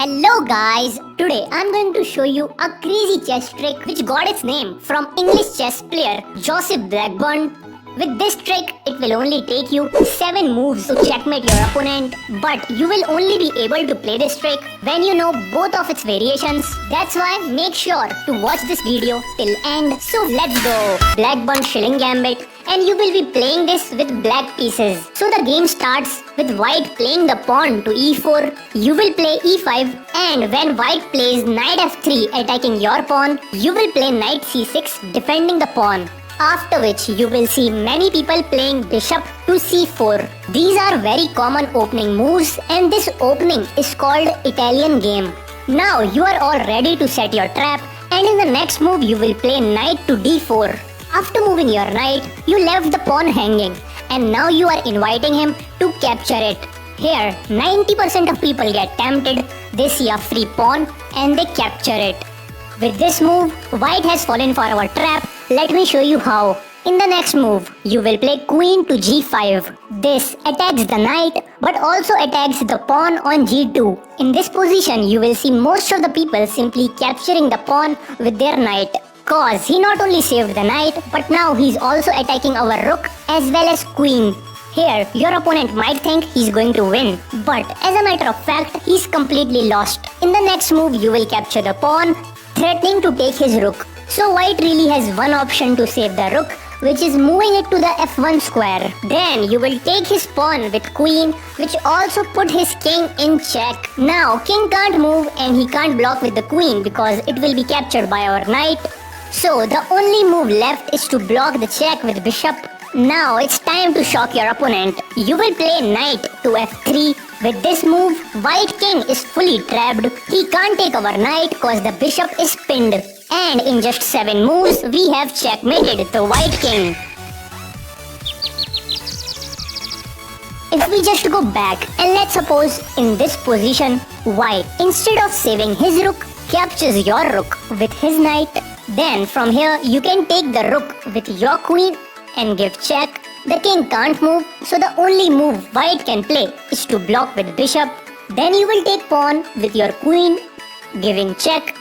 Hello guys, today I'm going to show you a crazy chess trick which got its name from English chess player Joseph Blackburn. With this trick, it will only take you 7 moves to checkmate your opponent, but you will only be able to play this trick when you know both of its variations. That's why make sure to watch this video till end. So let's go. Blackburn Shilling Gambit, and you will be playing this with black pieces. So the game starts with white playing the pawn to e4. You will play e5, and when white plays knight f3 attacking your pawn, you will play knight c6 defending the pawn. After which you will see many people playing bishop to c4. These are very common opening moves, and this opening is called Italian game. Now you are all ready to set your trap, and in the next move you will play knight to d4. After moving your knight, you left the pawn hanging, and now you are inviting him to capture it. Here 90% of people get tempted, they see a free pawn and they capture it. With this move, white has fallen for our trap. Let me show you how. In the next move, you will play queen to g5. This attacks the knight but also attacks the pawn on g2. In this position, you will see most of the people simply capturing the pawn with their knight. Cause he not only saved the knight, but now he's also attacking our rook as well as queen. Here, your opponent might think he's going to win, but as a matter of fact, he's completely lost. In the next move, you will capture the pawn, threatening to take his rook. So white really has one option to save the rook, which is moving it to the f1 square. Then you will take his pawn with queen, which also put his king in check. Now king can't move and he can't block with the queen because it will be captured by our knight. So the only move left is to block the check with bishop. Now it's time to shock your opponent. You will play knight to f3. With this move, white king is fully trapped. He can't take our knight cause the bishop is pinned. And in just 7 moves, we have checkmated the white king. If we just go back and let's suppose in this position, white instead of saving his rook, captures your rook with his knight. Then from here, you can take the rook with your queen and give check. The king can't move, so the only move white can play is to block with bishop. Then you will take pawn with your queen, giving check.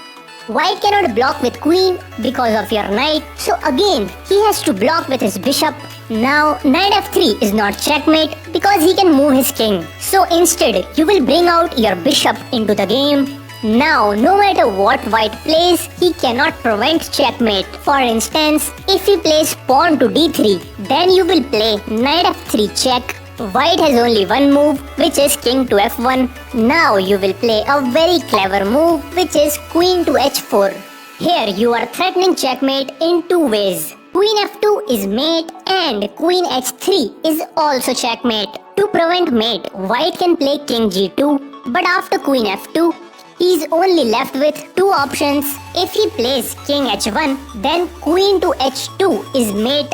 White cannot block with queen because of your knight, so again he has to block with his bishop. Now knight f3 is not checkmate because he can move his king. So instead you will bring out your bishop into the game. Now no matter what white plays, he cannot prevent checkmate. For instance, if he plays pawn to d3, then you will play knight f3 check. White has only one move, which is king to f1. Now you will play a very clever move, which is queen to h4. Here you are threatening checkmate in 2 ways. Queen f2 is mate and queen h3 is also checkmate. To prevent mate, white can play king g2, but after queen f2, he is only left with 2 options. If he plays king h1, then queen to h2 is mate.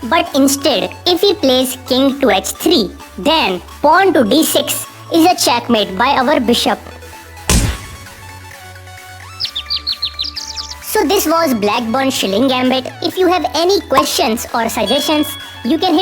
But instead, if he plays king to h3, then pawn to d6 is a checkmate by our bishop. So this was Blackburn Shilling Gambit. If you have any questions or suggestions, you can hit